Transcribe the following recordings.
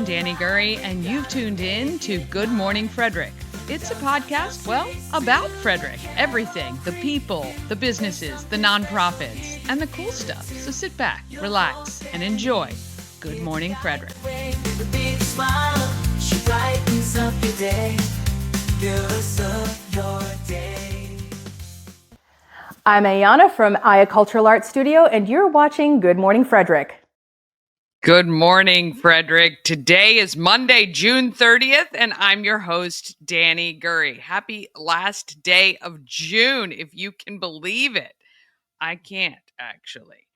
I'm Danny Gurry, and you've tuned in to Good Morning Frederick. It's a podcast, well, about Frederick. Everything, the people, the businesses, the nonprofits, and the cool stuff. So sit back, relax, and enjoy Good Morning Frederick. I'm Ayana from Aya Cultural Arts Studio, and you're watching Good Morning Frederick. Good morning, Frederick. Today is Monday, June 30th, and I'm your host, Danny Gurry. Happy last day of June, if you can believe it. I can't, actually.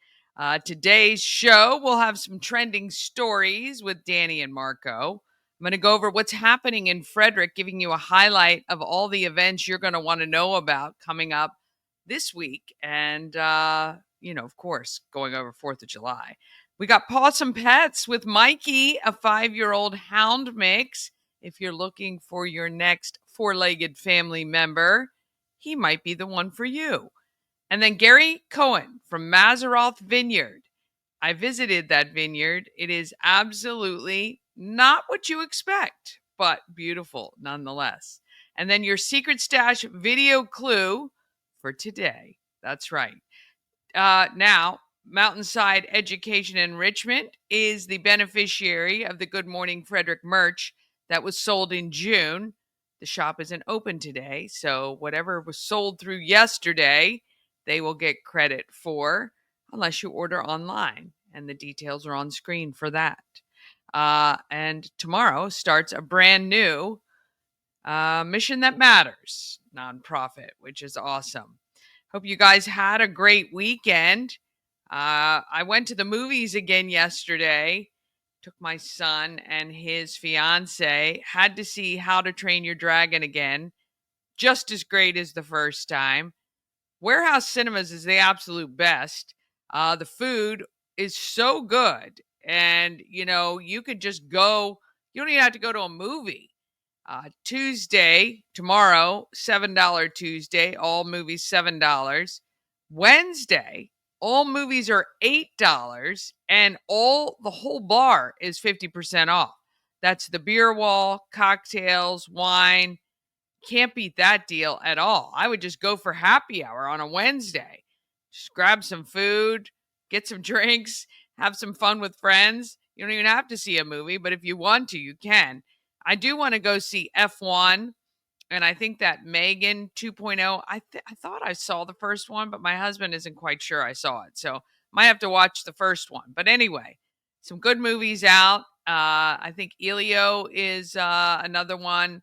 Today's show, we'll have some trending stories with Danny and Marco. I'm going to go over what's happening in Frederick, giving you a highlight of all the events you're going to want to know about coming up this week. And, of course, going over 4th of July. We got Pawsome Pets with Mikey, a 5-year-old hound mix. If you're looking for your next four-legged family member, he might be the one for you. And then Gary Cohen from Mazeroth Vineyard. I visited that vineyard. It is absolutely not what you expect, but beautiful nonetheless. And then your Secret Stash video clue for today. That's right. Now, Mountainside Education Enrichment is the beneficiary of the Good Morning Frederick merch that was sold in June. The shop isn't open today, so whatever was sold through yesterday, they will get credit for, unless you order online, and the details are on screen for that. And tomorrow starts a brand new Mission That Matters nonprofit, which is awesome. Hope you guys had a great weekend. I went to the movies again yesterday. Took my son and his fiance. Had to see How to Train Your Dragon again. Just as great as the first time. Warehouse Cinemas is the absolute best. The food is so good. And, you could just go. You don't even have to go to a movie. Tuesday, tomorrow, $7 Tuesday. All movies, $7. Wednesday, all movies are $8, and the whole bar is 50% off. That's the beer wall, cocktails, wine. Can't beat that deal at all. I would just go for happy hour on a Wednesday. Just grab some food, get some drinks, have some fun with friends. You don't even have to see a movie, but if you want to, you can. I do want to go see F1. And I think that Megan 2.0, I thought I saw the first one, but my husband isn't quite sure I saw it. So might have to watch the first one. But anyway, some good movies out. I think Elio is another one.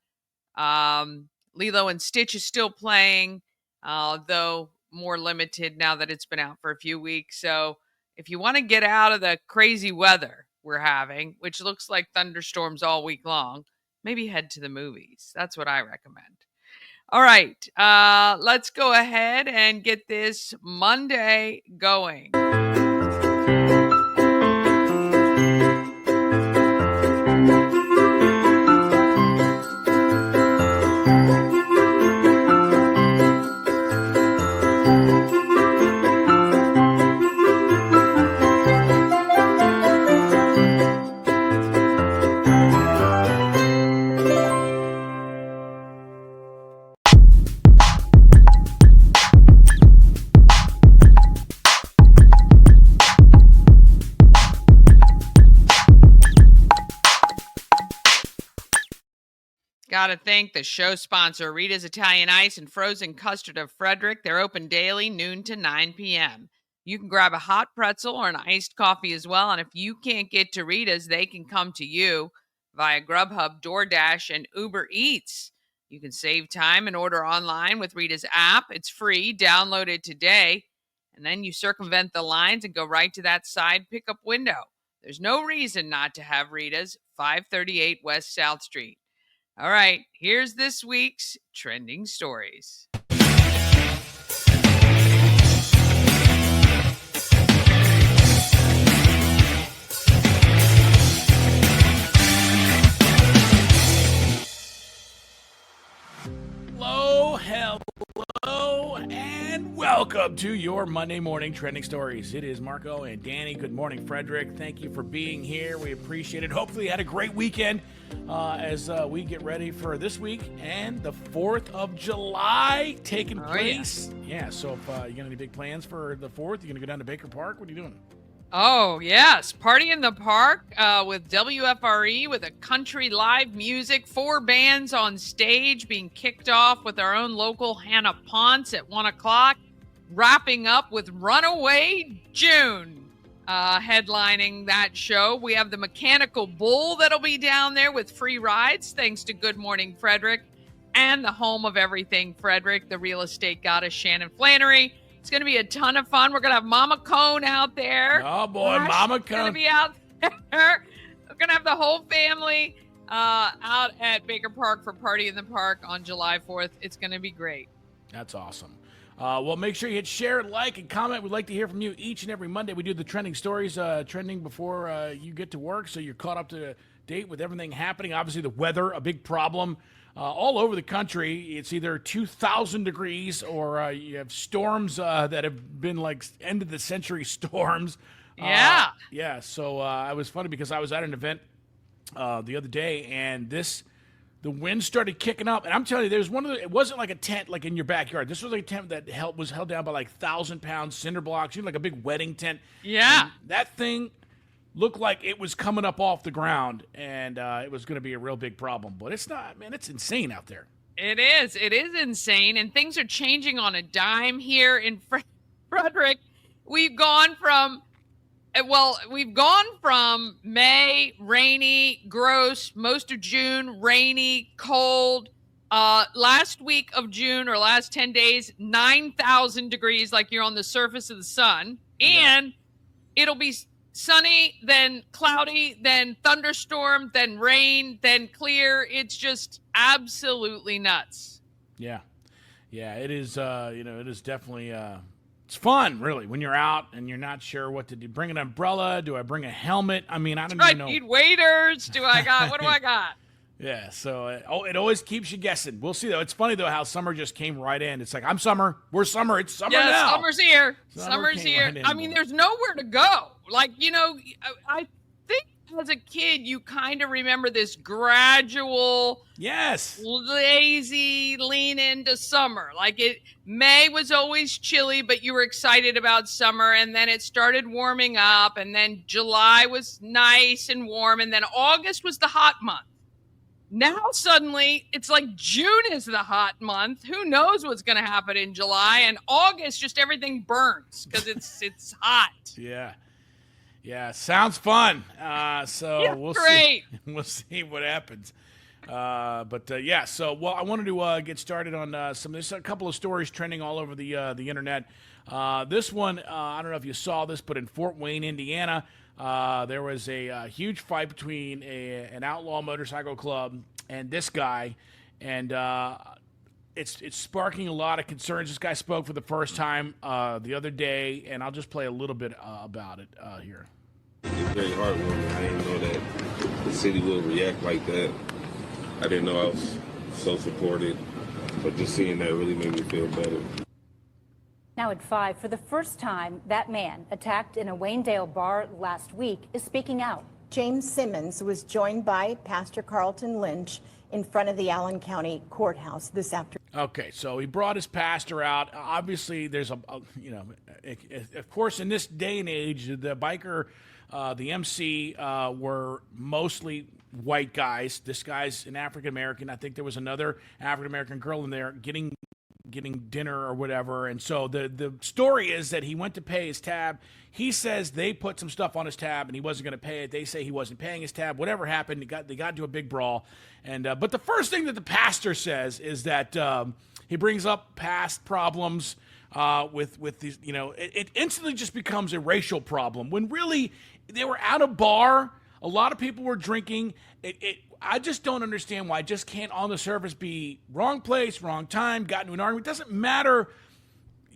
Lilo and Stitch is still playing, though more limited now that it's been out for a few weeks. So if you want to get out of the crazy weather we're having, which looks like thunderstorms all week long, maybe head to the movies. That's what I recommend. All right, let's go ahead and get this Monday going. Got to thank the show sponsor, Rita's Italian Ice and Frozen Custard of Frederick. They're open daily, noon to 9 p.m. You can grab a hot pretzel or an iced coffee as well. And if you can't get to Rita's, they can come to you via Grubhub, DoorDash, and Uber Eats. You can save time and order online with Rita's app. It's free. Download it today. And then you circumvent the lines and go right to that side pickup window. There's no reason not to have Rita's, 538 West South Street. All right, here's this week's trending stories. Hello, and welcome. welcome to your Monday morning trending stories. It is Marco and Danny. Good morning, Frederick. Thank you for being here. We appreciate it. Hopefully you had a great weekend as we get ready for this week and the 4th of July taking place. Yeah, so if you got any big plans for the 4th, you going to go down to Baker Park? What are you doing? Oh, yes. Party in the Park with WFRE with a country live music, 4 bands on stage being kicked off with our own local Hannah Ponce at 1 o'clock, wrapping up with Runaway June headlining that show. We have the Mechanical Bull that'll be down there with free rides, thanks to Good Morning Frederick and the home of everything Frederick, the real estate goddess Shannon Flannery. It's going to be a ton of fun. We're going to have Mama Cone out there. Oh, boy, Mama Cone. going to be out there. We're going to have the whole family out at Baker Park for Party in the Park on July 4th. It's going to be great. That's awesome. Well, make sure you hit share, like, and comment. We'd like to hear from you each and every Monday. We do the trending stories, trending before you get to work, so you're caught up to date with everything happening. Obviously, the weather, a big problem. All over the country, it's either 2,000 degrees or you have storms that have been like end of the century storms. Yeah. Yeah. So it was funny because I was at an event the other day and the wind started kicking up. And I'm telling you, there's it wasn't like a tent like in your backyard. This was like a tent that was held down by like 1,000-pound cinder blocks, like a big wedding tent. Yeah. And that thing looked like it was coming up off the ground, and it was going to be a real big problem. But it's not, man. It's insane out there. It is. It is insane, and things are changing on a dime here in Frederick. We've gone from May, rainy, gross, most of June, rainy, cold. Last week of June or last 10 days, 9,000 degrees, like you're on the surface of the sun, and it'll be sunny, then cloudy, then thunderstorm, then rain, then clear. It's just absolutely nuts. Yeah. It is. It is definitely. It's fun, really, when you're out and you're not sure what to do. Bring an umbrella? Do I bring a helmet? I mean, I don't even know. I need waders. What do I got? Yeah. So it always keeps you guessing. We'll see though. It's funny though how summer just came right in. It's like we're summer. It's summer now. Yeah, summer's here. Summer's here. Right in, I mean, there's nowhere to go. Like, I think as a kid, you kind of remember this gradual, lazy lean into summer. Like May was always chilly, but you were excited about summer, and then it started warming up, and then July was nice and warm, and then August was the hot month. Now suddenly it's like June is the hot month. Who knows what's going to happen in July, and August just everything burns because it's hot. Yeah, sounds fun. We'll great. see. We'll see what happens. So I wanted to get started on there's a couple of stories trending all over the internet. This one, I don't know if you saw this, but in Fort Wayne, Indiana, there was a huge fight between an outlaw motorcycle club and this guy, and it's sparking a lot of concerns. This guy spoke for the first time the other day, and I'll just play a little bit about it here. It's very heartwarming. I didn't know that the city would react like that. I didn't know I was so supported, but just seeing that really made me feel better. Now at 5, for the first time, that man attacked in a Waynedale bar last week is speaking out. James Simmons was joined by Pastor Carlton Lynch in front of the Allen County Courthouse this afternoon. Okay, so he brought his pastor out. Obviously, there's of course, in this day and age, the biker, the MC were mostly white guys. This guy's an African American. I think there was another African American girl in there getting dinner or whatever. And so the story is that he went to pay his tab. He says they put some stuff on his tab and he wasn't going to pay it. They say he wasn't paying his tab. Whatever happened, they got into a big brawl. And but the first thing that the pastor says is that he brings up past problems with these. It instantly just becomes a racial problem when really they were at a bar. A lot of people were drinking. I just don't understand why it just can't on the surface be wrong place, wrong time, got into an argument. It doesn't matter.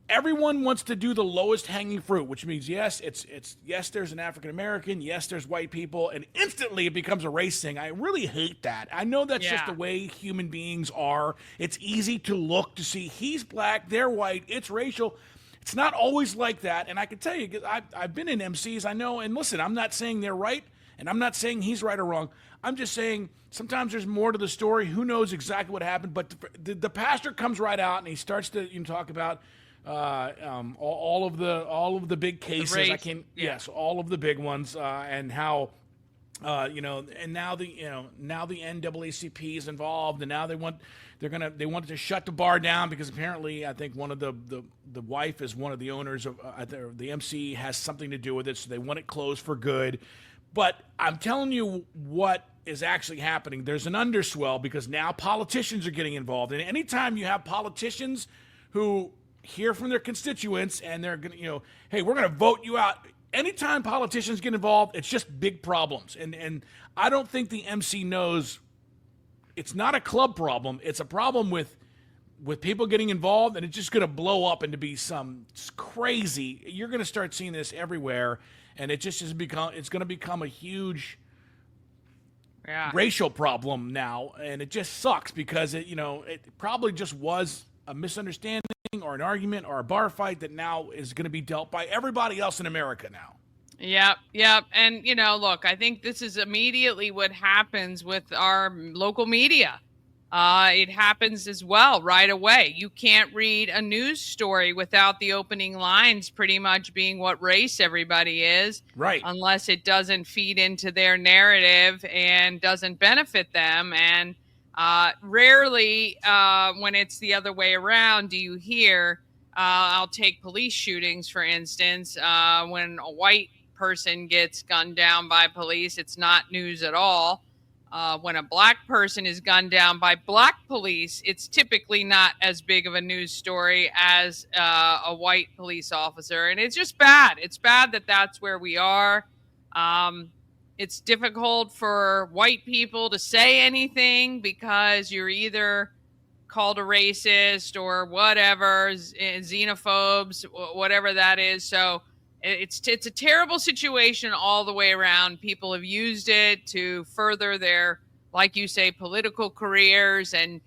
Everyone wants to do the lowest hanging fruit, which means yes, yes, there's an African American, yes, there's white people, and instantly it becomes a race thing. I really hate that. I know that's just the way human beings are. It's easy to look to see he's black, they're white, it's racial. It's not always like that. And I can tell you, 'cause I've been in MCs, I know. And listen, I'm not saying they're right, and I'm not saying he's right or wrong. I'm just saying sometimes there's more to the story. Who knows exactly what happened? But the pastor comes right out and he starts to talk about all of the big cases. Yes, all of the big ones, and how and now the NAACP is involved, and now they wanted to shut the bar down because apparently I think one of the wife is one of the owners of the MC has something to do with it, so they want it closed for good. But I'm telling you what is actually happening. There's an underswell because now politicians are getting involved, and anytime you have politicians who hear from their constituents and they're going to, hey, we're going to vote you out. Anytime politicians get involved, it's just big problems. And I don't think the MC knows it's not a club problem. It's a problem with people getting involved, and it's just going to blow up into be some crazy. You're going to start seeing this everywhere, and it's going to become a huge racial problem now, and it just sucks because it probably just was a misunderstanding or an argument or a bar fight that now is going to be dealt by everybody else in America now. Yep. And, look, I think this is immediately what happens with our local media. It happens as well right away. You can't read a news story without the opening lines pretty much being what race everybody is. Right. Unless it doesn't feed into their narrative and doesn't benefit them. And rarely, when it's the other way around, do you hear, I'll take police shootings, for instance, when a white person gets gunned down by police, it's not news at all. When a black person is gunned down by black police, it's typically not as big of a news story as a white police officer. And it's just bad. It's bad that that's where we are. It's difficult for white people to say anything because you're either called a racist or whatever, xenophobes, whatever that is. So it's a terrible situation all the way around. People have used it to further their, like you say, political careers and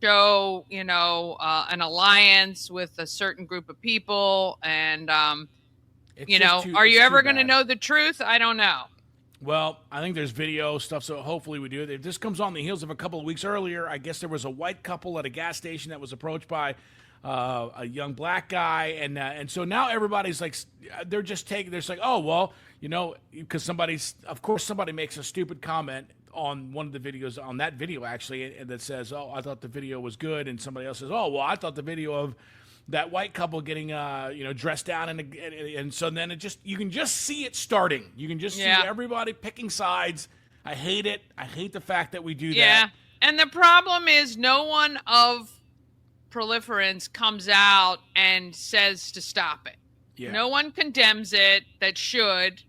show, an alliance with a certain group of people. And, are you ever going to know the truth? I don't know. Well, I think there's video stuff, so hopefully we do. If this comes on the heels of a couple of weeks earlier, I guess there was a white couple at a gas station that was approached by a young black guy, and so now everybody's like, they're like, oh, well, because somebody makes a stupid comment on one of the videos, on that video actually, and that says, oh, I thought the video was good, and somebody else says, oh, well, I thought the video of that white couple getting dressed down, and so then you can just see it starting. You can just see everybody picking sides. I hate it. I hate the fact that we do that. Yeah, and the problem is no one of proliferance comes out and says to stop it. Yeah. No one condemns it that should.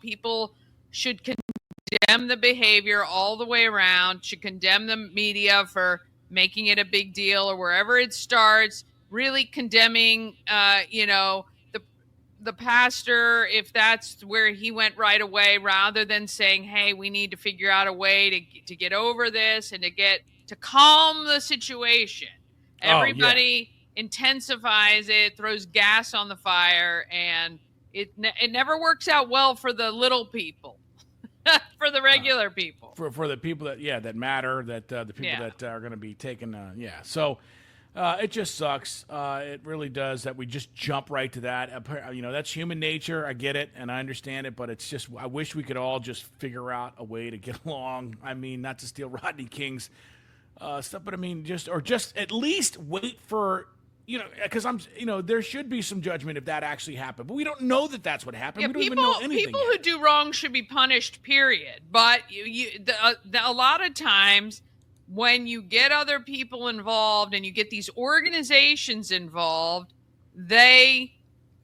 People should condemn the behavior all the way around, should condemn the media for making it a big deal or wherever it starts. Really condemning, the pastor, if that's where he went right away, rather than saying, hey, we need to figure out a way to get over this and to calm the situation. Everybody intensifies it, throws gas on the fire, and it never works out well for the little people, for the regular people. For the people that matter, that the people that are going to be taken, So it just sucks. It really does that we just jump right to that. That's human nature. I get it, and I understand it, but it's just I wish we could all just figure out a way to get along. I mean, not to steal Rodney King's stuff, but I mean, just at least wait for, because there should be some judgment if that actually happened, but we don't know that that's what happened. We don't even know anything. People who do wrong should be punished, period. But a lot of times when you get other people involved and you get these organizations involved, they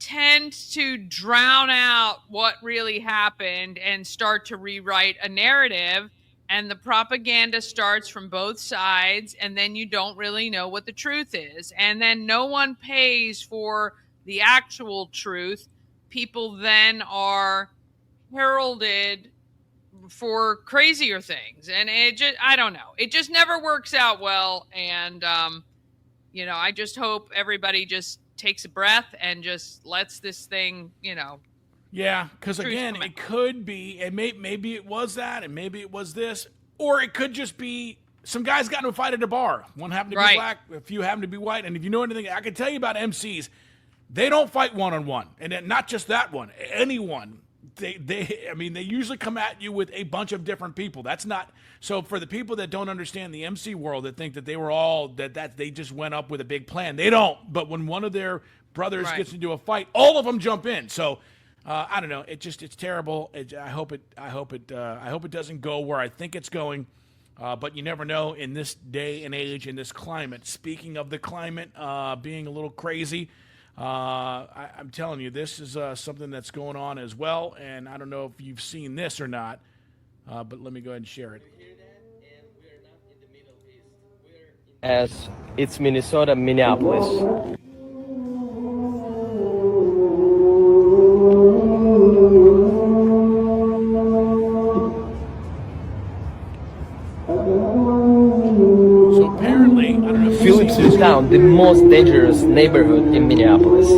tend to drown out what really happened and start to rewrite a narrative. And the propaganda starts from both sides, and then you don't really know what the truth is. And then no one pays for the actual truth. People then are heralded for crazier things. And I don't know. It just never works out well. And, I just hope everybody just takes a breath and just lets this thing, Yeah, because truth again, come out. it could be, and maybe it was that, and maybe it was this, or it could just be some guys got into a fight at a bar. One happened to be Right. black, a few happened to be white. And if you know anything, I can tell you about MCs. They don't fight one on one, and not just that one. Anyone. They usually come at you with a bunch of different people. That's not so for the people that don't understand the MC world that think that they were all that they just went up with a big plan. They don't. But when one of their brothers Right. gets into a fight, all of them jump in. So I don't know. It's terrible. I hope it doesn't go where I think it's going. But you never know in this day and age, in this climate. Speaking of the climate being a little crazy, I'm telling you, this is something that's going on as well. And I don't know if you've seen this or not, but let me go ahead and share it. As it's Minnesota, Minneapolis. So apparently, I don't know if you've seen this. Phillipstown, the most dangerous neighborhood in Minneapolis.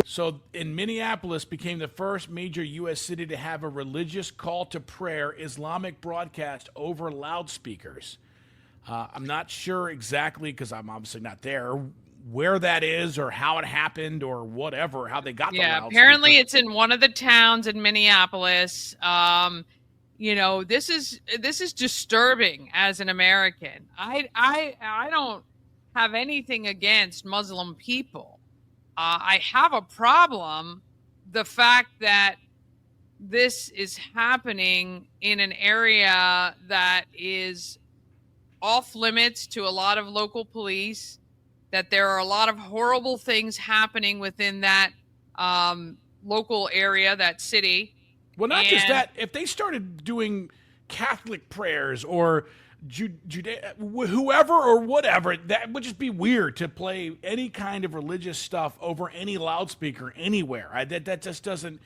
So in Minneapolis became the first major U.S. city to have a religious call to prayer Islamic broadcast over loudspeakers. I'm not sure exactly, because I'm obviously not there, where that is or how it happened or whatever, how they got the loudspeaker. Apparently it's in one of the towns in Minneapolis. This is disturbing as an American. I don't have anything against Muslim people. I have a problem the fact that this is happening in an area that is off limits to a lot of local police, that there are a lot of horrible things happening within that local area, that city. Well, not just that. If they started doing Catholic prayers or whoever or whatever, that would just be weird to play any kind of religious stuff over any loudspeaker anywhere. That just doesn't,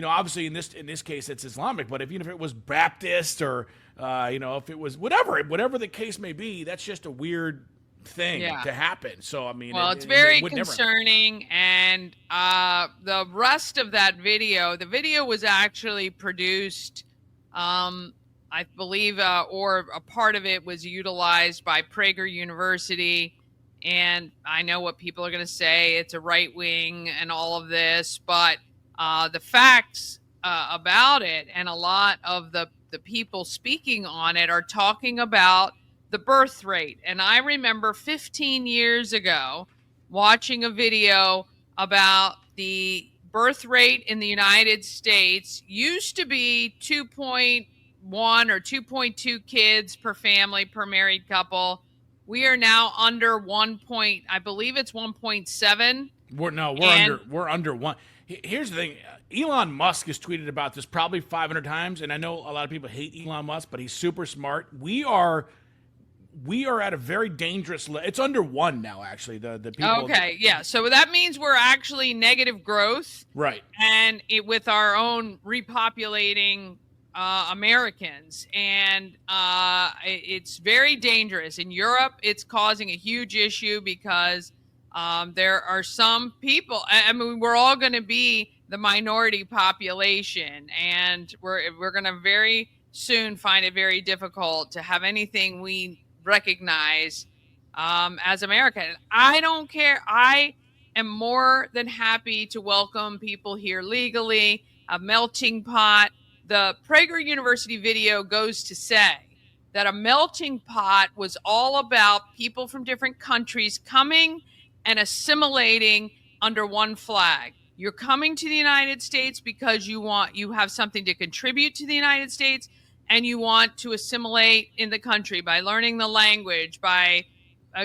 obviously in this case it's Islamic, but even if it was Baptist or if it was whatever the case may be, that's just a weird thing to happen. So it's very concerning. And the rest of that video, the video was actually produced, I believe, or a part of it was utilized by Prager University. And I know what people are going to say, it's a right wing and all of this, but the facts about it and a lot of the people speaking on it are talking about the birth rate. And I remember 15 years ago watching a video about the birth rate in the United States used to be 2.1 or 2.2 kids per family per married couple. We are now under 1. I believe it's 1.7. We're under 1. Here's the thing. Elon Musk has tweeted about this probably 500 times, and I know a lot of people hate Elon Musk, but he's super smart. We are at a very dangerous it's under 1 now, actually. The people. Okay, yeah. So that means we're actually negative growth. Right. And with our own repopulating Americans. And it's very dangerous. In Europe, it's causing a huge issue because there are some people, we're all going to be the minority population, and we're going to very soon find it very difficult to have anything we recognize as American. I don't care. I am more than happy to welcome people here legally, a melting pot. The Prager University video goes to say that a melting pot was all about people from different countries coming and assimilating under one flag. You're coming to the United States because you have something to contribute to the United States, and you want to assimilate in the country by learning the language, by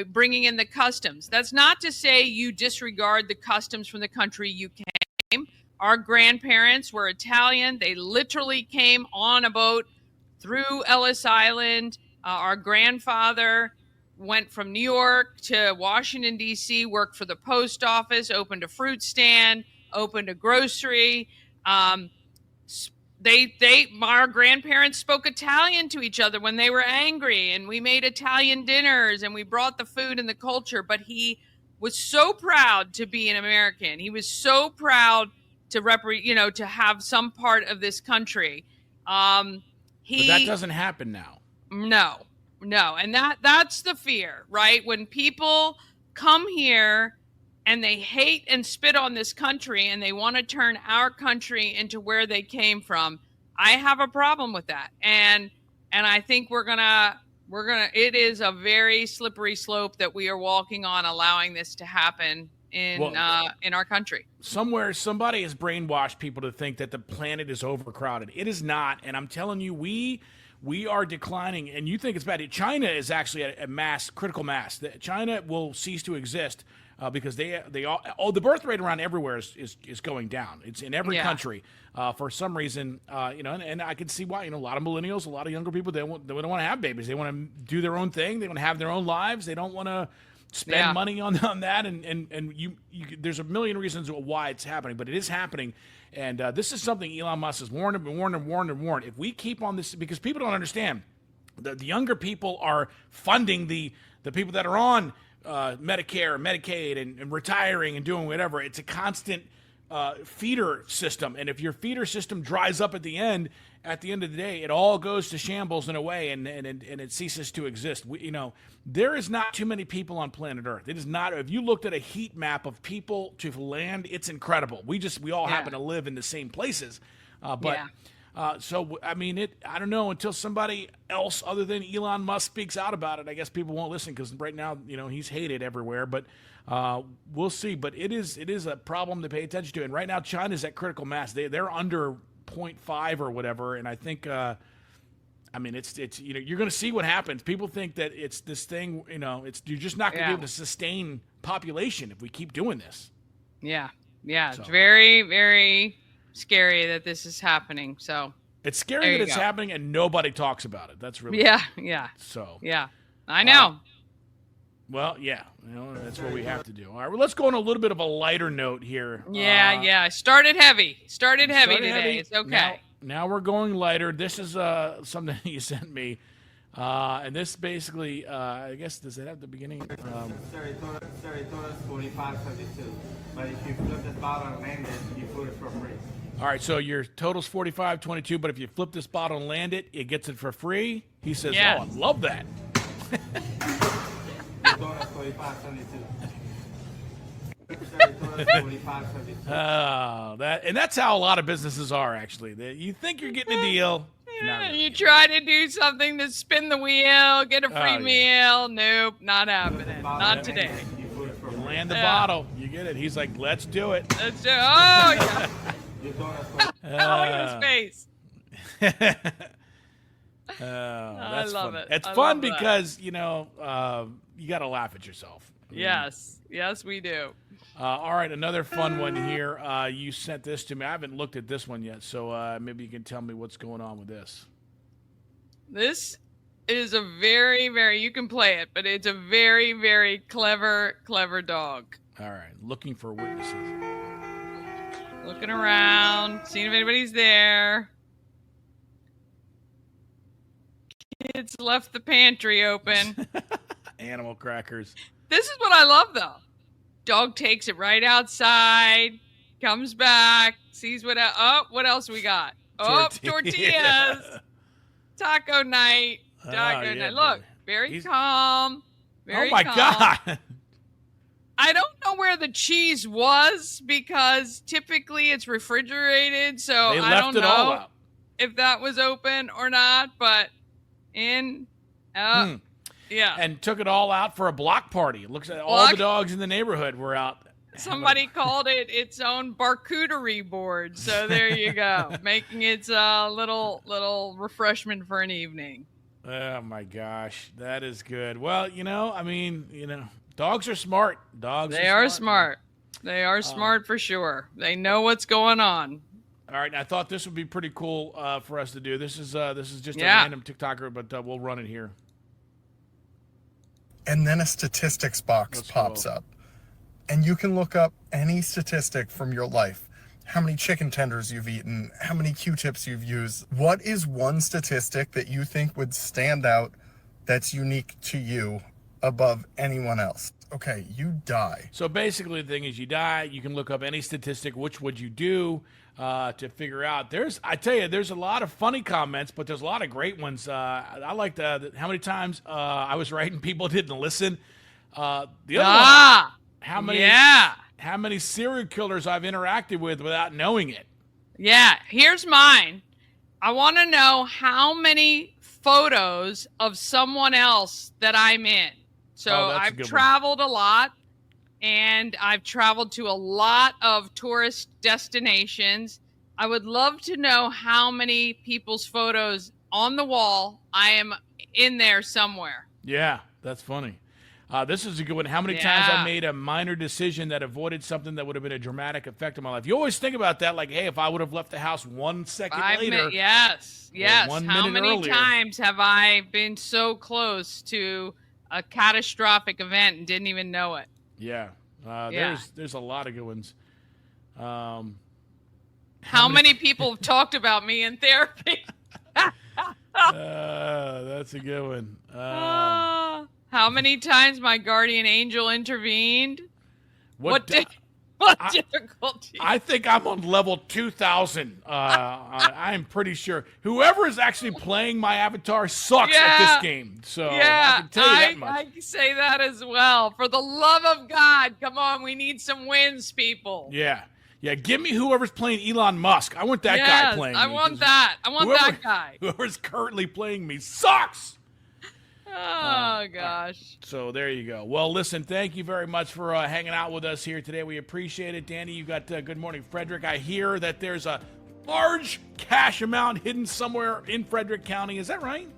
bringing in the customs. That's not to say you disregard the customs from the country you came. Our grandparents were Italian. They literally came on a boat through Ellis Island. Our grandfather went from New York to Washington, D.C., worked for the post office, opened a fruit stand, opened a grocery. Our grandparents spoke Italian to each other when they were angry, and we made Italian dinners, and we brought the food and the culture. But he was so proud to be an American. He was so proud to to have some part of this country. But that doesn't happen now. No, and that's the fear, right? When people come here and they hate and spit on this country and they want to turn our country into where they came from, I have a problem with that. And I think we're gonna it is a very slippery slope that we are walking on, allowing this to happen in our country. Somewhere somebody has brainwashed people to think that the planet is overcrowded. It is not, and I'm telling you, we are declining, and you think it's bad. China is actually at a critical mass. China will cease to exist because the birth rate around everywhere is going down. It's in every country for some reason, and I can see why. A lot of millennials, a lot of younger people, they don't want to have babies. They want to do their own thing. They want to have their own lives. They don't want to spend money on that. And you there's a million reasons why it's happening, but it is happening. And this is something Elon Musk has warned. If we keep on this, because people don't understand, the younger people are funding the people that are on Medicare, Medicaid, and retiring and doing whatever. It's a constant feeder system, and if your feeder system dries up at the end of the day, it all goes to shambles in a way, and it ceases to exist. There is not too many people on planet Earth. It is not. If you looked at a heat map of people to land, it's incredible. We all happen to live in the same places, so I mean, I don't know, until somebody else other than Elon Musk speaks out about it. I guess people won't listen because right now, he's hated everywhere. But we'll see. But it is a problem to pay attention to. And right now, China's at critical mass. They're under 0.5 or whatever. And I think, it's you're going to see what happens. People think that it's this thing. You're just not going to be able to sustain population if we keep doing this. Yeah. It's very, very scary that this is happening. So it's scary that it's happening and nobody talks about it. That's really So I know. That's what we have to do. All right, well, let's go on a little bit of a lighter note here. Started heavy today. It's okay. Now we're going lighter. This is something you sent me. And this basically, I guess, does it have the beginning? Sorry, total is 45.72. But if you flip this bottle and land it, you put it for free. All right, so your total's 45.22, but if you flip this bottle and land it, it gets it for free. He says, "Oh, I love that." Total is 45.72. Sorry, total is 45.72. Oh, that's how a lot of businesses are, actually. You think you're getting a deal. You try to do something to spin the wheel, get a free meal. Nope, not happening. Not today. You land the bottle, you get it. He's like, "Let's do it." Let's do it. Oh, yeah. Look at his face. I love it. It's fun because, you got to laugh at yourself. Yes, we do. All right, another fun one here. You sent this to me. I haven't looked at this one yet, so maybe you can tell me what's going on with this. This is a very, very, you can play it, but it's a very, very clever dog. All right, looking for witnesses. Looking around, seeing if anybody's there. Kids left the pantry open. Animal crackers. This is what I love, though. Dog takes it right outside, comes back, sees what else we got? Tortillas. Taco night. Night. Look, very calm. Very calm. God. I don't know where the cheese was because typically it's refrigerated, so I don't know if that was open or not, but yeah. And took it all out for a block party. It looks like all the dogs in the neighborhood were out. Somebody called it its own charcuterie board, so there you go, making its little refreshment for an evening. Oh my gosh, that is good. Well, dogs are smart. They are smart. They are smart for sure. They know what's going on. All right, I thought this would be pretty cool for us to do. This is just a random TikToker, but we'll run it here. And then a statistics box pops up. And you can look up any statistic from your life. How many chicken tenders you've eaten, how many Q-tips you've used. What is one statistic that you think would stand out that's unique to you above anyone else? okay, you die. So basically, the thing is, you die. You can look up any statistic. Which would you do to figure out? I tell you, there's a lot of funny comments, but there's a lot of great ones. I like how many times I was writing people didn't listen. The other one, how many serial killers I've interacted with without knowing it. Yeah, here's mine. I want to know how many photos of someone else that I'm in. So I've traveled a lot, and I've traveled to a lot of tourist destinations. I would love to know how many people's photos on the wall I am in there somewhere. Yeah, that's funny. This is a good one. How many times I made a minor decision that avoided something that would have been a dramatic effect on my life? You always think about that, like, hey, if I would have left the house 1 second later. Yes. How many earlier. times have I been so close to a catastrophic event and didn't even know it? Yeah. There's a lot of good ones. How many people have talked about me in therapy? That's a good one. How many times my guardian angel intervened? What difficulty? I think I'm on level 2000. I'm pretty sure. Whoever is actually playing my avatar sucks at this game. So I can tell you that much. I can say that as well. For the love of God, come on, we need some wins, people. Yeah. Yeah, give me whoever's playing Elon Musk. I want that guy playing me. I want that. I want that guy. Whoever's currently playing me sucks. Oh, gosh. So there you go. Well, listen, thank you very much for hanging out with us here today. We appreciate it. Danny, you got Good Morning Frederick. I hear that there's a large cash amount hidden somewhere in Frederick County. Is that right?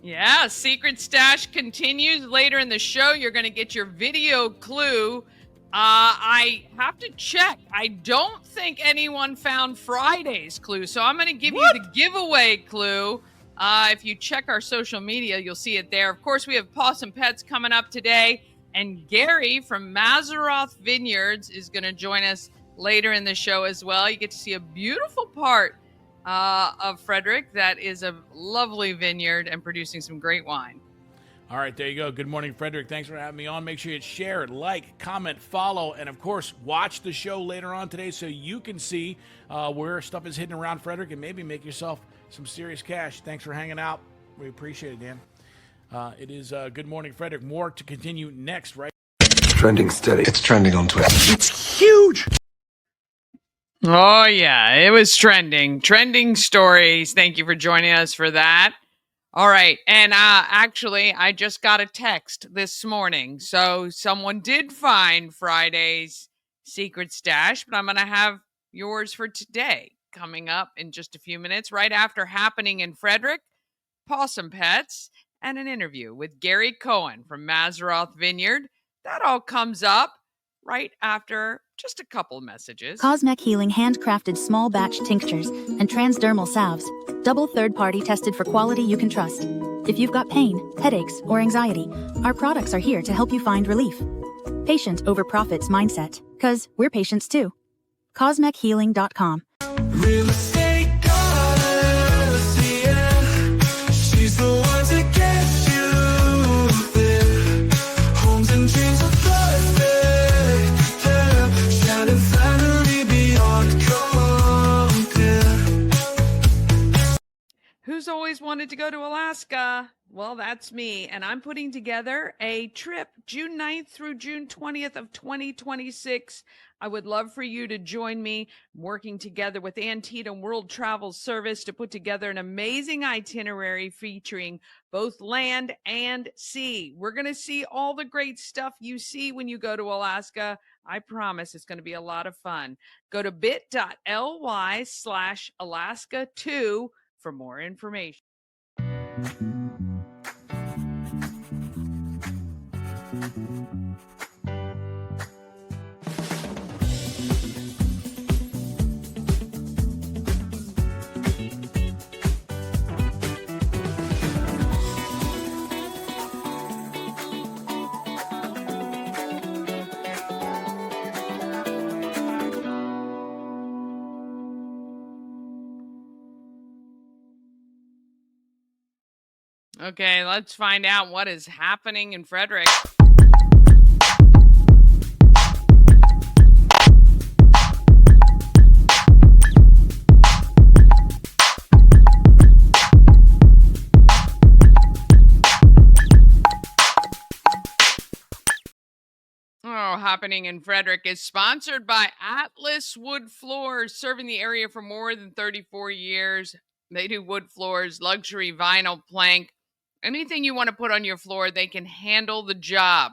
Yeah, Secret Stash continues. Later in the show, you're going to get your video clue. I have to check. I don't think anyone found Friday's clue, so I'm going to give you the giveaway clue. If you check our social media, you'll see it there. Of course, we have Possum Pets coming up today, and Gary from Mazeroth Vineyards is going to join us later in the show as well. You get to see a beautiful part of Frederick that is a lovely vineyard and producing some great wine. All right, there you go. Good morning, Frederick. Thanks for having me on. Make sure you share, like, comment, follow, and, of course, watch the show later on today so you can see where stuff is hidden around Frederick and maybe make yourself some serious cash. Thanks for hanging out. We appreciate it, Dan. It is Good Morning, Frederick. More to continue next, right? Trending steady. It's trending on Twitter. It's huge. Oh, yeah, it was trending. Trending stories. Thank you for joining us for that. All right. And actually, I just got a text this morning. So someone did find Friday's secret stash, but I'm going to have yours for today coming up in just a few minutes, right after Happening in Frederick, Possum Pets, and an interview with Gary Cohen from Mazeroth Vineyard. That all comes up right after just a couple messages. Cosmec Healing handcrafted small batch tinctures and transdermal salves. Double third-party tested for quality you can trust. If you've got pain, headaches, or anxiety, our products are here to help you find relief. Patient over profits mindset, 'cause we're patients too. CosmecHealing.com. Real estate goddess, yeah. She's the one to get you there. Homes and dreams are perfect, yeah. Shining flattery beyond compare. Who's always wanted to go to Alaska? Well, that's me, and I'm putting together a trip June 9th through June 20th of 2026. I would love for you to join me working together with Antietam World Travel Service to put together an amazing itinerary featuring both land and sea. We're going to see all the great stuff you see when you go to Alaska. I promise it's going to be a lot of fun. Go to bit.ly/Alaska2 for more information. Okay, let's find out what is happening in Frederick. happening in Frederick is sponsored by Atlas Wood Floors, serving the area for more than 34 years. They do wood floors, luxury vinyl plank, anything you want to put on your floor, they can handle the job.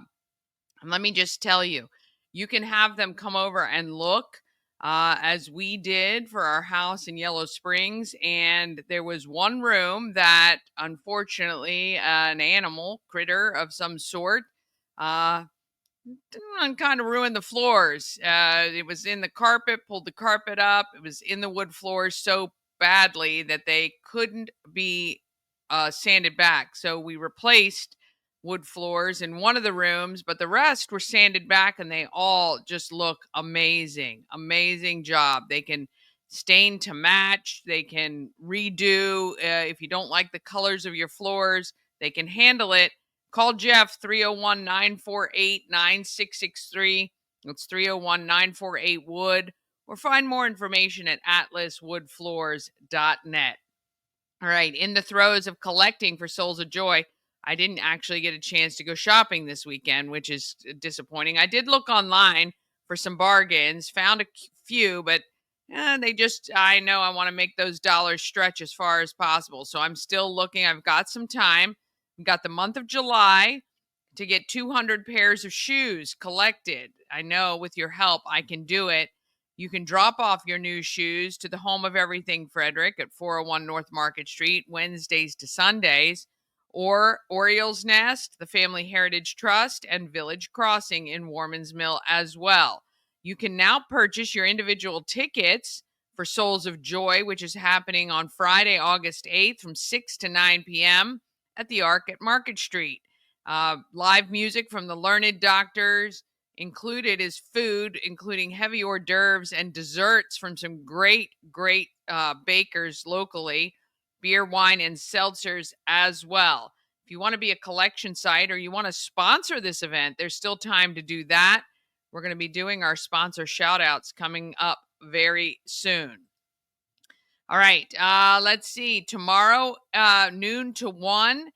And let me just tell you, you can have them come over and look, as we did for our house in Yellow Springs. And there was one room that, unfortunately, an animal, critter of some sort, kind of ruined the floors. It was in the carpet, pulled the carpet up. It was in the wood floors so badly that they couldn't be sanded back. So we replaced wood floors in one of the rooms, but the rest were sanded back and they all just look amazing. Amazing job. They can stain to match. They can redo. If you don't like the colors of your floors, they can handle it. Call Jeff, 301-948-9663. It's 301-948-WOOD. Or find more information at atlaswoodfloors.net. All right, in the throes of collecting for Souls of Joy, I didn't actually get a chance to go shopping this weekend, which is disappointing. I did look online for some bargains, found a few, but I know I want to make those dollars stretch as far as possible. So I'm still looking. I've got some time. We've got the month of July to get 200 pairs of shoes collected. I know with your help, I can do it. You can drop off your new shoes to the home of everything Frederick at 401 North Market Street, Wednesdays to Sundays, or Orioles Nest, the Family Heritage Trust, and Village Crossing in Warman's Mill as well. You can now purchase your individual tickets for Souls of Joy, which is happening on Friday, August 8th from 6 to 9 p.m. at the Arc at Market Street. Live music from the Learned Doctors. Included is food, including heavy hors d'oeuvres and desserts from some great bakers locally, beer, wine, and seltzers as well. If you want to be a collection site or you want to sponsor this event, there's still time to do that. We're going to be doing our sponsor shout outs coming up very soon. All right, let's see. Tomorrow, noon to 1,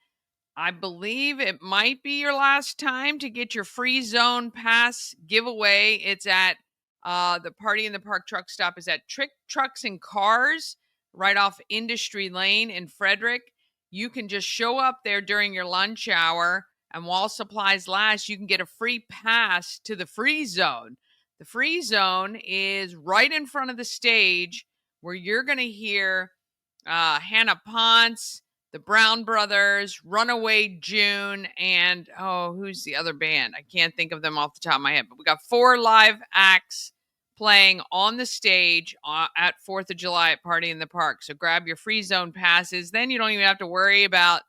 I believe it might be your last time to get your free zone pass giveaway. It's at the Party in the Park truck stop is at Trick Trucks and Cars right off Industry Lane in Frederick. You can just show up there during your lunch hour, and while supplies last, you can get a free pass to the free zone. The free zone is right in front of the stage where you're going to hear Hannah Ponce, the Brown Brothers, Runaway June, and who's the other band? I can't think of them off the top of my head, but we got 4 live acts playing on the stage at 4th of July at Party in the Park. So grab your free zone passes. Then you don't even have to worry about,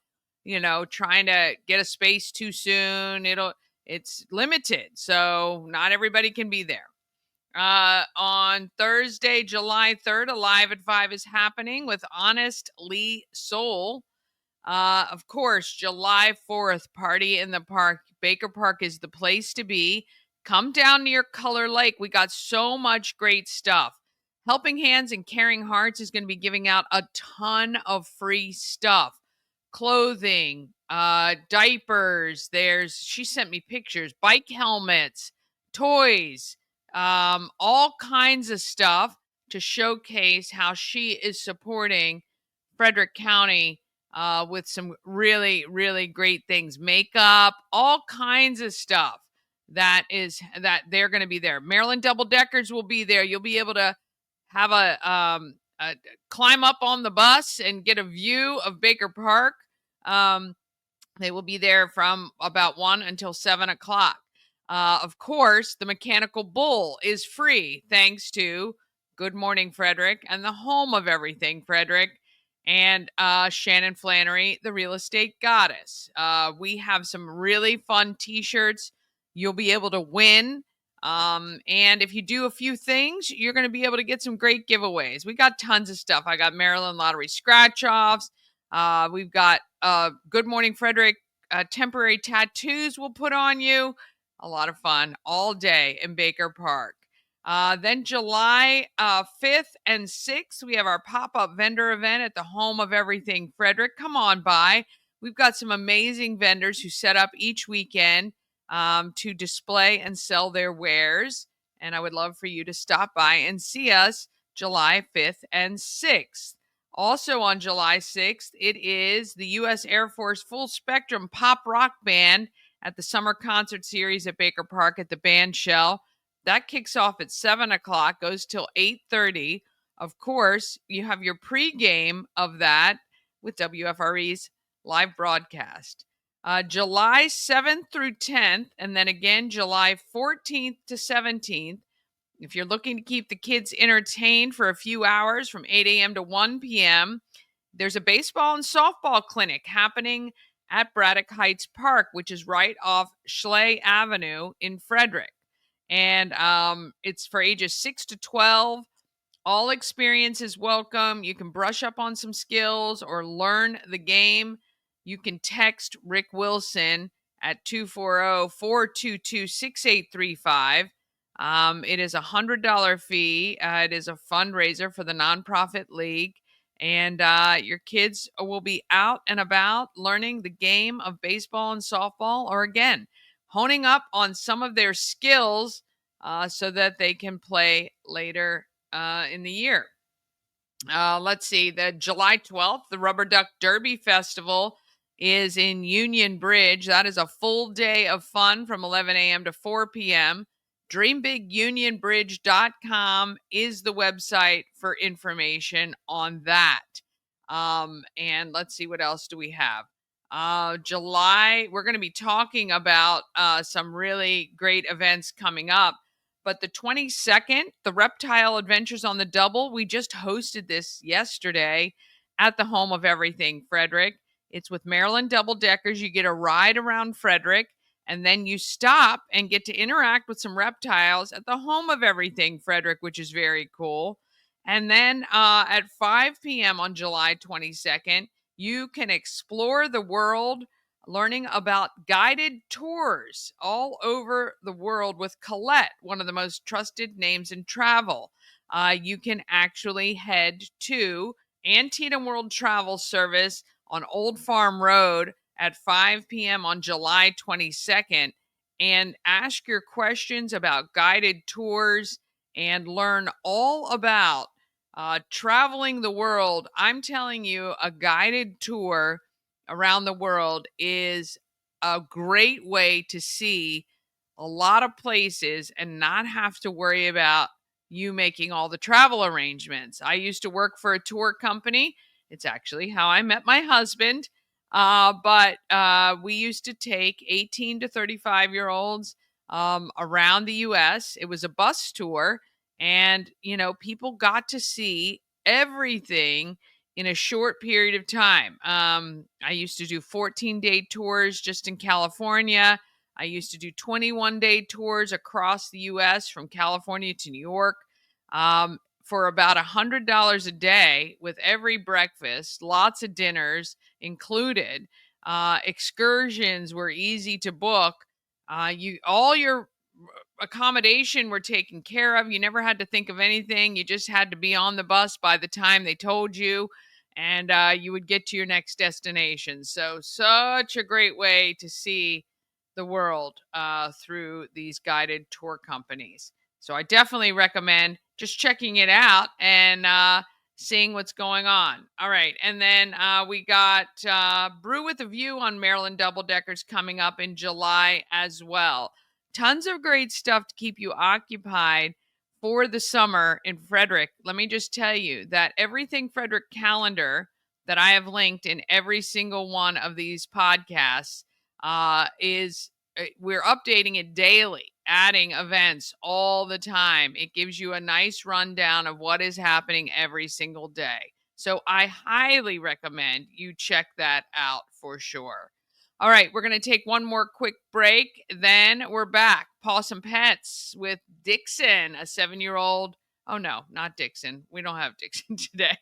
trying to get a space too soon. It's limited, so not everybody can be there. On Thursday, July 3rd, Alive at 5 is happening with Honest Lee Soul. Of course, July 4th, Party in the Park. Baker Park is the place to be. Come down near Color Lake. We got so much great stuff. Helping Hands and Caring Hearts is going to be giving out a ton of free stuff. Clothing, diapers. She sent me pictures, bike helmets, toys, all kinds of stuff to showcase how she is supporting Frederick County with some really, really great things. Makeup, all kinds of stuff that they're going to be there. Maryland Double Deckers will be there. You'll be able to have a climb up on the bus and get a view of Baker Park. They will be there from about 1 until 7 o'clock. Of course, the Mechanical Bull is free thanks to Good Morning Frederick and the home of everything Frederick and Shannon Flannery, the real estate goddess. We have some really fun t-shirts you'll be able to win. And if you do a few things, you're going to be able to get some great giveaways. We got tons of stuff. I got Maryland Lottery scratch-offs. We've got Good Morning Frederick temporary tattoos we'll put on you. A lot of fun all day in Baker Park. Then July 5th and 6th, we have our pop-up vendor event at the home of everything Frederick. Come on by. We've got some amazing vendors who set up each weekend. to display and sell their wares. And I would love for you to stop by and see us July 5th and 6th. Also on July 6th, it is the U.S. Air Force Full Spectrum Pop Rock Band at the Summer Concert Series at Baker Park at the Band Shell. That kicks off at 7 o'clock, goes till 8:30. Of course, you have your pregame of that with WFRE's live broadcast. July 7th through 10th, and then again July 14th to 17th. If you're looking to keep the kids entertained for a few hours from 8 a.m. to 1 p.m., there's a baseball and softball clinic happening at Braddock Heights Park, which is right off Schley Avenue in Frederick. And it's for ages 6 to 12. All experience is welcome. You can brush up on some skills or learn the game. You can text Rick Wilson at 240-422-6835. It is a $100 fee. It is a fundraiser for the nonprofit league. And your kids will be out and about learning the game of baseball and softball, or again, honing up on some of their skills so that they can play later in the year. Let's see, the July 12th, the Rubber Duck Derby Festival is in Union Bridge. That is a full day of fun from 11 a.m. to 4 p.m. DreamBigUnionBridge.com is the website for information on that. And let's see, what else do we have? July, we're going to be talking about some really great events coming up. But the 22nd, the Reptile Adventures on the Double, we just hosted this yesterday at the home of everything, Frederick. It's with Maryland Double Deckers. You get a ride around Frederick, and then you stop and get to interact with some reptiles at the home of everything, Frederick, which is very cool. And then at 5 p.m. on July 22nd, you can explore the world learning about guided tours all over the world with Colette, one of the most trusted names in travel. You can actually head to Antietam World Travel Service on Old Farm Road at 5 p.m. on July 22nd and ask your questions about guided tours and learn all about traveling the world. I'm telling you, a guided tour around the world is a great way to see a lot of places and not have to worry about you making all the travel arrangements. I used to work for a tour company. It's actually how I met my husband. But we used to take 18 to 35-year-olds around the U.S. It was a bus tour. And, you know, people got to see everything in a short period of time. I used to do 14-day tours just in California. I used to do 21-day tours across the U.S. from California to New York for about $100 a day with every breakfast, lots of dinners included. Excursions were easy to book. All your accommodation were taken care of. You never had to think of anything. You just had to be on the bus by the time they told you, and you would get to your next destination. So, such a great way to see the world through these guided tour companies. So I definitely recommend just checking it out and seeing what's going on. All right. And then we got Brew with a View on Maryland Double Deckers coming up in July as well. Tons of great stuff to keep you occupied for the summer in Frederick. Let me just tell you that Everything Frederick calendar that I have linked in every single one of these podcasts we're updating it daily, adding events all the time. It gives you a nice rundown of what is happening every single day. So I highly recommend you check that out for sure. All right, we're going to take one more quick break. Then we're back. Paws and Pets with Dixon, a 7-year-old. Oh, no, not Dixon. We don't have Dixon today.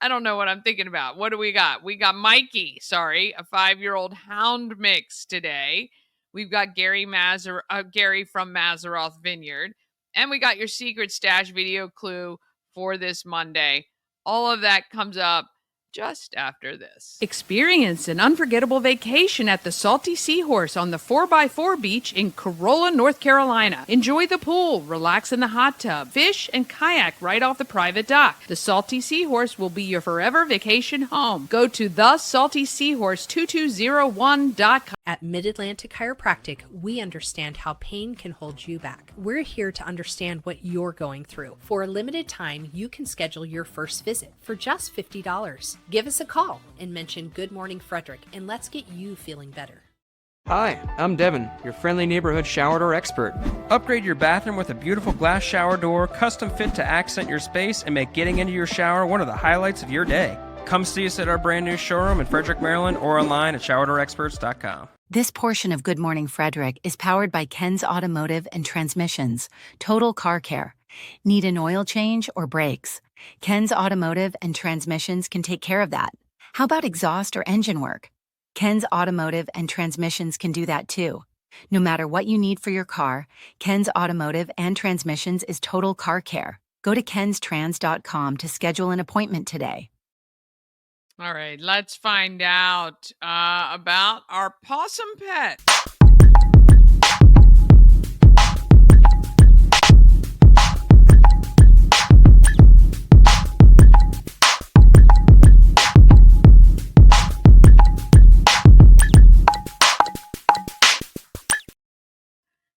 I don't know what I'm thinking about. What do we got? We got Mikey, a 5-year-old hound mix today. We've got Gary from Mazeroth Vineyard. And we got your secret stash video clue for this Monday. All of that comes up just after this. Experience an unforgettable vacation at the Salty Seahorse on the 4x4 beach in Corolla, North Carolina. Enjoy the pool, relax in the hot tub, fish, and kayak right off the private dock. The Salty Seahorse will be your forever vacation home. Go to thesaltyseahorse2201.com. At Mid-Atlantic Chiropractic, we understand how pain can hold you back. We're here to understand what you're going through. For a limited time, you can schedule your first visit for just $50. Give us a call and mention Good Morning Frederick, and let's get you feeling better. Hi, I'm Devin, your friendly neighborhood shower door expert. Upgrade your bathroom with a beautiful glass shower door, custom fit to accent your space and make getting into your shower one of the highlights of your day. Come see us at our brand new showroom in Frederick, Maryland, or online at showerdoorexperts.com. This portion of Good Morning Frederick is powered by Ken's Automotive and Transmissions, Total Car Care. Need an oil change or brakes? Ken's Automotive and Transmissions can take care of that. How about exhaust or engine work? Ken's Automotive and Transmissions can do that too. No matter what you need for your car, Ken's Automotive and Transmissions is Total Car Care. Go to kenstrans.com to schedule an appointment today. All right, let's find out about our possum pet.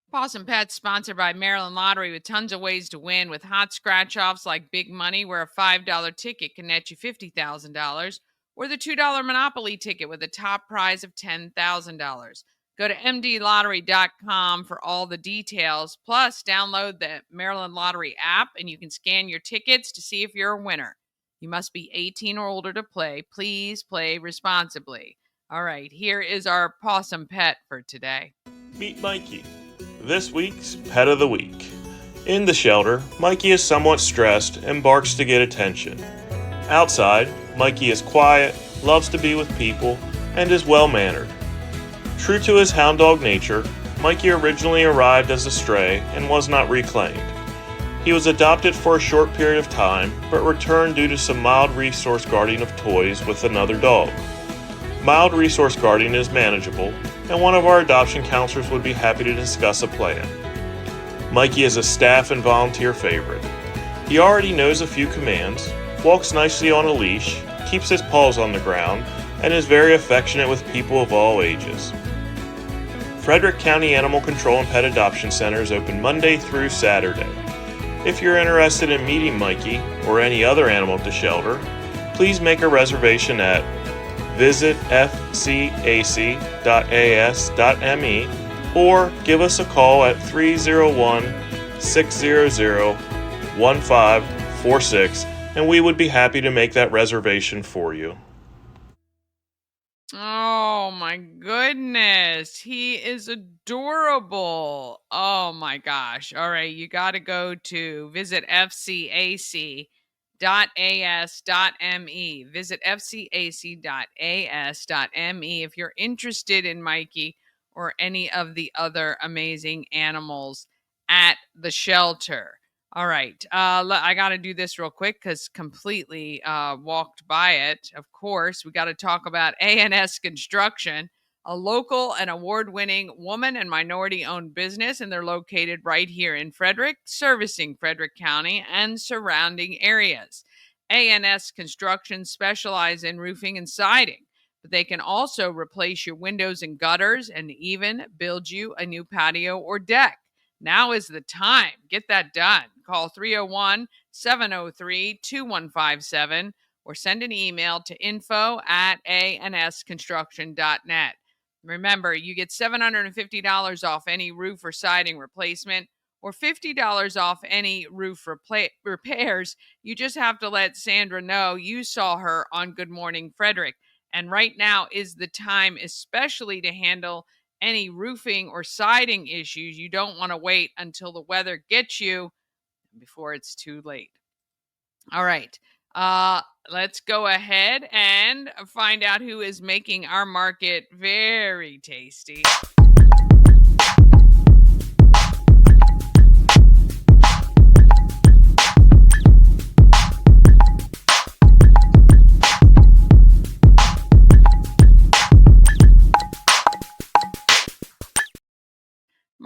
Possum Pets sponsored by Maryland Lottery with tons of ways to win with hot scratch-offs like Big Money, where a $5 ticket can net you $50,000, or the $2 Monopoly ticket with a top prize of $10,000. Go to mdlottery.com for all the details. Plus, download the Maryland Lottery app and you can scan your tickets to see if you're a winner. You must be 18 or older to play. Please play responsibly. All right, here is our possum pet for today. Meet Mikey, this week's Pet of the Week. In the shelter, Mikey is somewhat stressed and barks to get attention. Outside, Mikey is quiet, loves to be with people, and is well-mannered. True to his hound dog nature, Mikey originally arrived as a stray and was not reclaimed. He was adopted for a short period of time, but returned due to some mild resource guarding of toys with another dog. Mild resource guarding is manageable, and one of our adoption counselors would be happy to discuss a plan. Mikey is a staff and volunteer favorite. He already knows a few commands, walks nicely on a leash, keeps his paws on the ground, and is very affectionate with people of all ages. Frederick County Animal Control and Pet Adoption Center is open Monday through Saturday. If you're interested in meeting Mikey or any other animal at the shelter, please make a reservation at visitfcac.as.me or give us a call at 301-600-1546 and we would be happy to make that reservation for you. Oh my goodness. He is adorable. Oh my gosh. All right. You got to go to visit fcac.as.me. Visit fcac.as.me if you're interested in Mikey or any of the other amazing animals at the shelter. All right. I got to do this real quick because completely walked by it. Of course, we got to talk about A&S Construction, a local and award-winning woman and minority-owned business, and they're located right here in Frederick, servicing Frederick County and surrounding areas. A&S Construction specializes in roofing and siding, but they can also replace your windows and gutters and even build you a new patio or deck. Now is the time. Get that done. Call 301-703-2157 or send an email to info@ansconstruction.net. Remember, you get $750 off any roof or siding replacement or $50 off any roof repairs. You just have to let Sandra know you saw her on Good Morning Frederick. And right now is the time, especially to handle any roofing or siding issues. You don't want to wait until the weather gets you before it's too late. All right. Let's go ahead and find out who is making our market very tasty.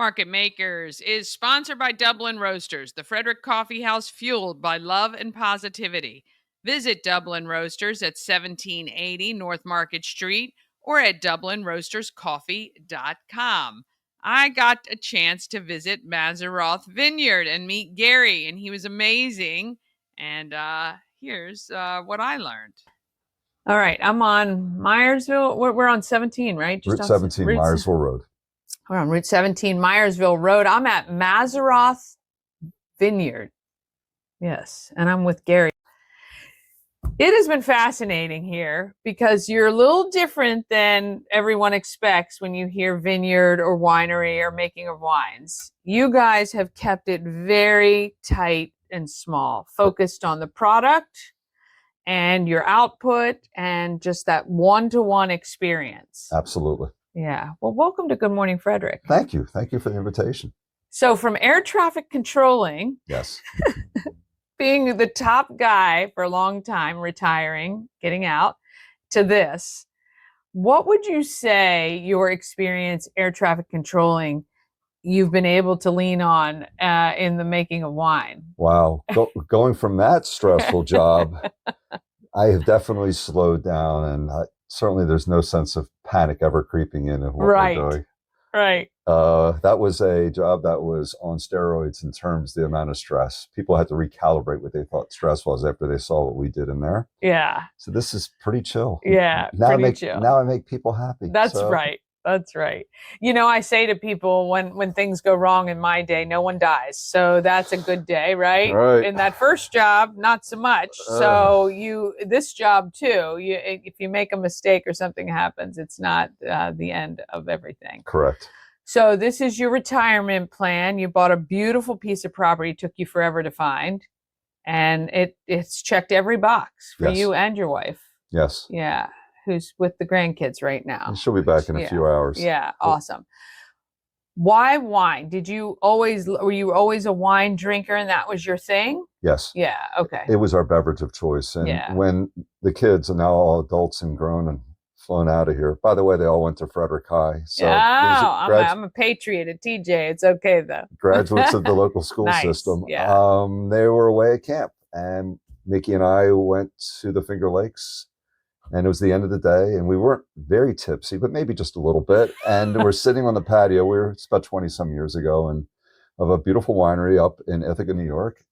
Market Makers is sponsored by Dublin Roasters, the Frederick Coffee House fueled by love and positivity. Visit Dublin Roasters at 1780 North Market Street or at DublinRoastersCoffee.com. I got a chance to visit Mazaroth Vineyard and meet Gary, and he was amazing. And here's what I learned. All right, I'm on Myersville. We're on 17, right? Route 17, Myersville Road. We're on Route 17, Myersville Road. I'm at Mazaroth Vineyard. Yes, and I'm with Gary. It has been fascinating here because you're a little different than everyone expects when you hear vineyard or winery or making of wines. You guys have kept it very tight and small, focused on the product and your output and just that one-to-one experience. Absolutely. Yeah. Well, welcome to Good Morning, Frederick. Thank you. Thank you for the invitation. So from air traffic controlling, yes, being the top guy for a long time, retiring, getting out, to this, what would you say your experience air traffic controlling you've been able to lean on in the making of wine? Wow. Going from that stressful job, I have definitely slowed down, and certainly there's no sense of panic ever creeping in of what we're doing. Right. That was a job that was on steroids in terms of the amount of stress. People had to recalibrate what they thought stress was after they saw what we did in there. Yeah. So this is pretty chill. Yeah. Now chill. Now I make people happy. That's right. That's right. You know, I say to people when things go wrong in my day, no one dies. So that's a good day, right? Right. In that first job, not so much. So this job too, if you make a mistake or something happens, it's not the end of everything. Correct. So this is your retirement plan. You bought a beautiful piece of property. It took you forever to find. And it's checked every box for you and your wife. Yes. Yeah. Who's with the grandkids right now. She'll be back in a few hours. Yeah, awesome. Why wine? Were you always a wine drinker and that was your thing? Yes. Yeah, okay. It was our beverage of choice. And when the kids are now all adults and grown and flown out of here, by the way, they all went to Frederick High. So I'm a patriot at TJ. It's okay though. Graduates of the local school system. Yeah. They were away at camp, and Mickey and I went to the Finger Lakes. And it was the end of the day, and we weren't very tipsy, but maybe just a little bit. And we're sitting on the patio. It's about 20 some years ago, and of a beautiful winery up in Ithaca, New York.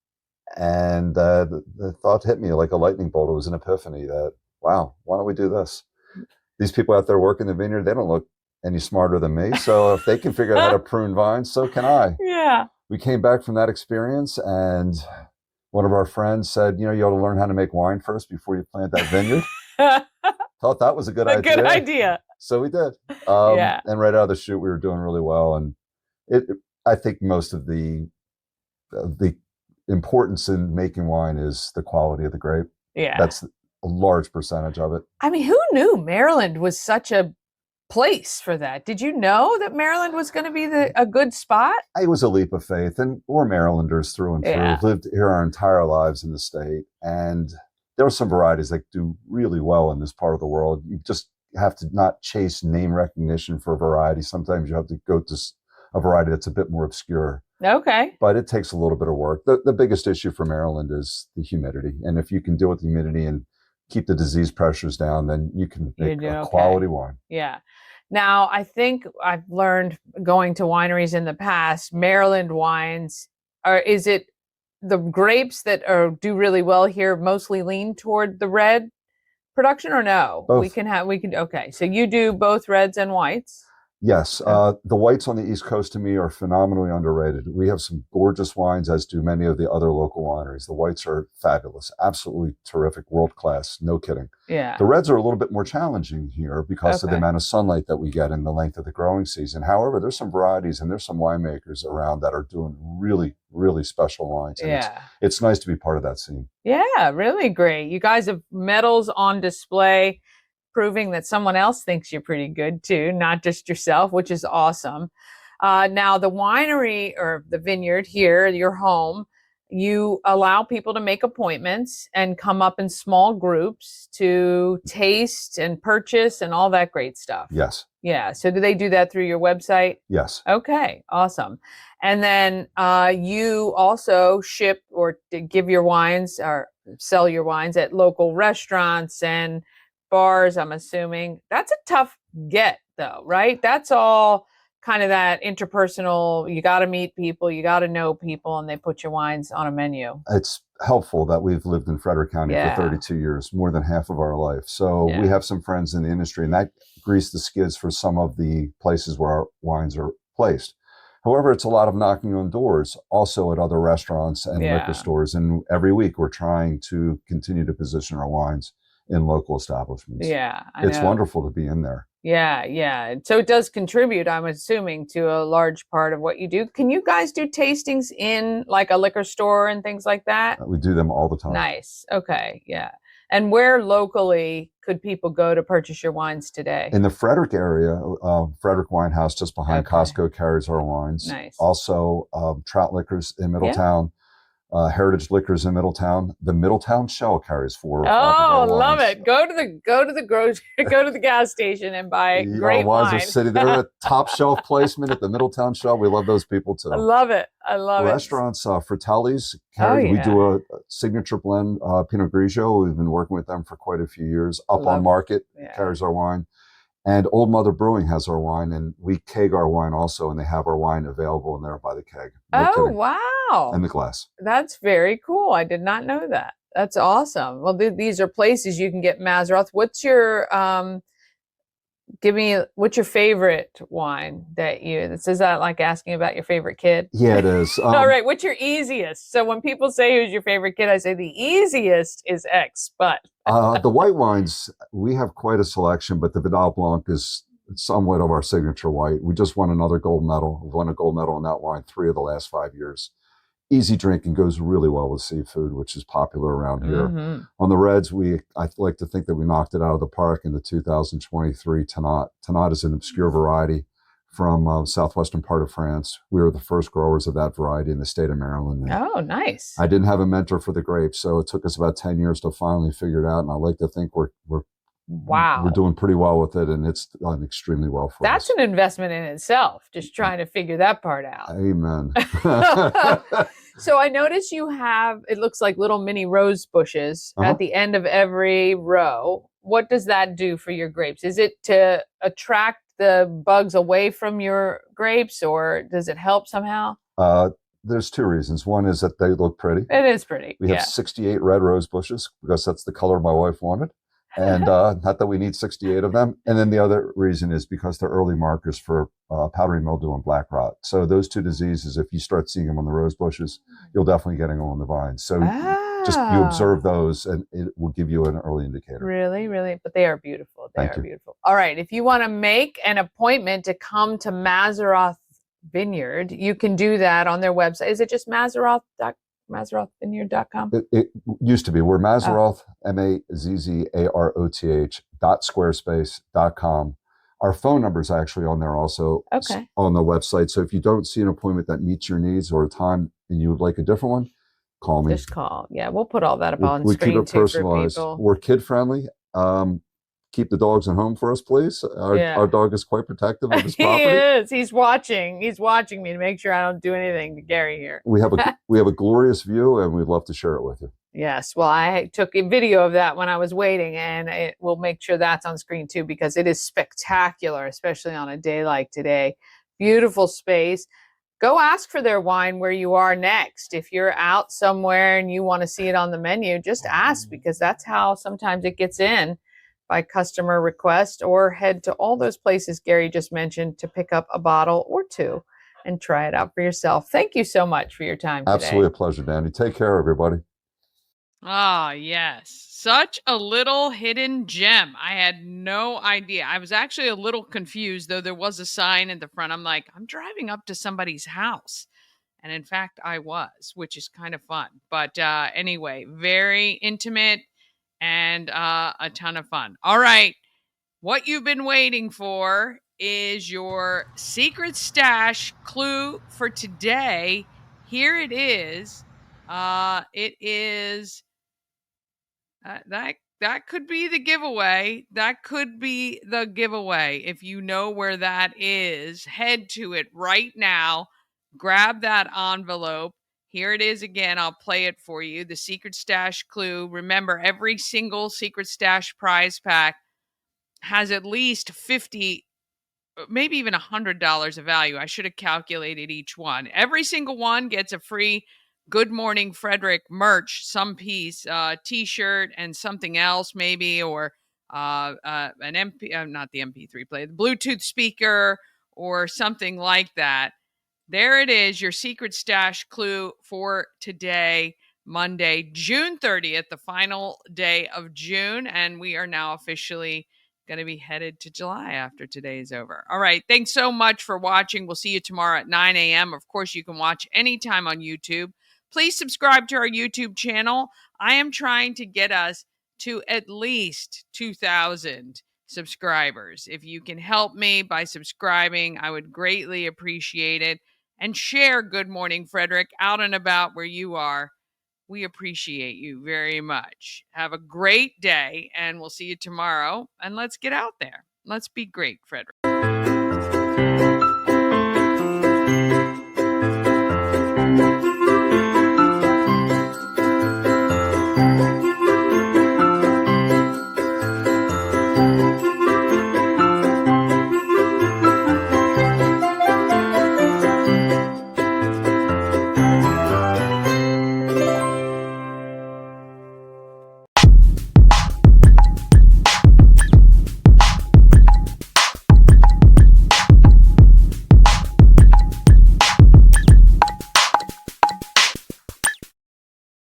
And the thought hit me like a lightning bolt. It was an epiphany that, wow, why don't we do this? These people out there working the vineyard, they don't look any smarter than me. So if they can figure out how to prune vines, so can I. Yeah. We came back from that experience, and one of our friends said, you ought to learn how to make wine first before you plant that vineyard. Thought that was a good idea. Good idea. So we did. And right out of the chute, we were doing really well. And I think most of the importance in making wine is the quality of the grape. Yeah. That's a large percentage of it. I mean, who knew Maryland was such a place for that? Did you know that Maryland was going to be a good spot? It was a leap of faith. And we're Marylanders through and through. Yeah. We've lived here our entire lives in the state. And there are some varieties that do really well in this part of the world. You just have to not chase name recognition for a variety. Sometimes you have to go to a variety that's a bit more obscure. Okay. But it takes a little bit of work. The biggest issue for Maryland is the humidity. And if you can deal with the humidity and keep the disease pressures down, then you can make a quality wine. Yeah. Now, I think I've learned going to wineries in the past, Maryland wines is it the grapes that do really well here mostly lean toward the red production or no? Both. Okay. So you do both reds and whites? Yes. The whites on the East Coast to me are phenomenally underrated. We have some gorgeous wines, as do many of the other local wineries. The whites are fabulous, absolutely terrific, world class, no kidding. Yeah. The reds are a little bit more challenging here because of the amount of sunlight that we get and the length of the growing season. However, there's some varieties and there's some winemakers around that are doing really, really special wines. And it's nice to be part of that scene. Yeah, really great. You guys have medals on display, proving that someone else thinks you're pretty good too, not just yourself, which is awesome. Now the winery or the vineyard here, your home, you allow people to make appointments and come up in small groups to taste and purchase and all that great stuff. Yes. Yeah. So do they do that through your website? Yes. Okay. Awesome. And then you also ship or give your wines or sell your wines at local restaurants and bars, I'm assuming. That's a tough get, though, right? That's all kind of that interpersonal. You got to meet people, you got to know people, and they put your wines on a menu. It's helpful that we've lived in Frederick County for 32 years, more than half of our life. So we have some friends in the industry, and that greased the skids for some of the places where our wines are placed. However, it's a lot of knocking on doors, also at other restaurants and liquor stores. And every week we're trying to continue to position our wines in local establishments. Yeah, it's wonderful to be in there. Yeah, yeah. So it does contribute, I'm assuming, to a large part of what you do. Can you guys do tastings in like a liquor store and things like that? We do them all the time. Nice. Okay, yeah. And where locally could people go to purchase your wines today? In the Frederick area, Frederick Wine House just behind Costco carries our wines. Nice. Also, Trout Liquors in Middletown. Heritage Liquors in Middletown. The Middletown Shell carries 4 or 5 of our wines. Love it. Go to the grocery, go to the gas station and buy great wines wine. are sitting there at top shelf placement at the Middletown Shell. We love those people too. I love it. I love Restaurants, Fratelli's carries. We do a signature blend, Pinot Grigio. We've been working with them for quite a few years. Up on Market carries our wine. And Old Mother Brewing has our wine, and we keg our wine also, and they have our wine available in there by the keg. No kidding. Wow. And the glass. That's very cool. I did not know that. That's awesome. Well, these are places you can get Mazeroth. What's your what's your favorite wine that is that like asking about your favorite kid? Yeah, it is. All right. What's your easiest? So when people say who's your favorite kid, I say the easiest is X, but the white wines, we have quite a selection, but the Vidal Blanc is somewhat of our signature white. We just won another gold medal. We've won a gold medal in that wine 3 of the last 5 years. Easy drinking, goes really well with seafood, which is popular around here. Mm-hmm. On the reds, I like to think that we knocked it out of the park in the 2023 Tannat. Tannat is an obscure variety from southwestern part of France. We were the first growers of that variety in the state of Maryland. Oh, nice. I didn't have a mentor for the grapes, so it took us about 10 years to finally figure it out. And I like to think we're doing pretty well with it, and it's done extremely well for us. That's an investment in itself, just trying to figure that part out. Amen. So I notice you have, it looks like little mini rose bushes at the end of every row. What does that do for your grapes? Is it to attract the bugs away from your grapes, or does it help somehow? There's 2 reasons. One is that they look pretty. It is pretty. We have 68 red rose bushes because that's the color my wife wanted. And not that we need 68 of them. And then the other reason is because they're early markers for powdery mildew and black rot. So those 2 diseases, if you start seeing them on the rose bushes, you'll definitely get them on the vines. So just you observe those and it will give you an early indicator. Really, really? But they are beautiful. They are beautiful. All right. If you want to make an appointment to come to Mazeroth Vineyard, you can do that on their website. Is it just MazerothVineyard.com? It used to be. We're Mazeroth, MAZZAROTH.squarespace.com. Our phone number is actually on there also on the website. So if you don't see an appointment that meets your needs or a time and you would like a different one, call me. Just call. Yeah, we'll put all that up on we screen keep it too personalized. for people. We're kid friendly. Keep the dogs at home for us, please. Our dog is quite protective of his property. He is. He's watching. He's watching me to make sure I don't do anything to Gary here. We have a glorious view, and we'd love to share it with you. Yes. Well, I took a video of that when I was waiting, and we'll make sure that's on screen too, because it is spectacular, especially on a day like today. Beautiful space. Go ask for their wine where you are next. If you're out somewhere and you want to see it on the menu, just ask, because that's how sometimes it gets in by customer request, or head to all those places Gary just mentioned to pick up a bottle or 2 and try it out for yourself. Thank you so much for your time today. Absolutely a pleasure, Danny. Take care, everybody. Ah, yes. Such a little hidden gem. I had no idea. I was actually a little confused, though there was a sign in the front. I'm like, I'm driving up to somebody's house. And in fact, I was, which is kind of fun. But anyway, very intimate and a ton of fun. All right. What you've been waiting for is your secret stash clue for today. Here it is. It is that could be the giveaway. That could be the giveaway. If you know where that is, head to it right now. Grab that envelope. Here it is again. I'll play it for you. The Secret Stash clue. Remember, every single Secret Stash prize pack has at least 50, maybe even $100 of value. I should have calculated each one. Every single one gets a free Good Morning Frederick merch, some piece, t-shirt and something else maybe, or an not the MP3 player, the Bluetooth speaker or something like that. There it is, your Secret Stash clue for today, Monday, June 30th, the final day of June. And we are now officially going to be headed to July after today is over. All right. Thanks so much for watching. We'll see you tomorrow at 9 a.m. Of course, you can watch anytime on YouTube. Please subscribe to our YouTube channel. I am trying to get us to at least 2,000 subscribers. If you can help me by subscribing, I would greatly appreciate it. And share Good Morning Frederick out and about where you are. We appreciate you very much. Have a great day, and we'll see you tomorrow. And let's get out there. Let's be great, Frederick.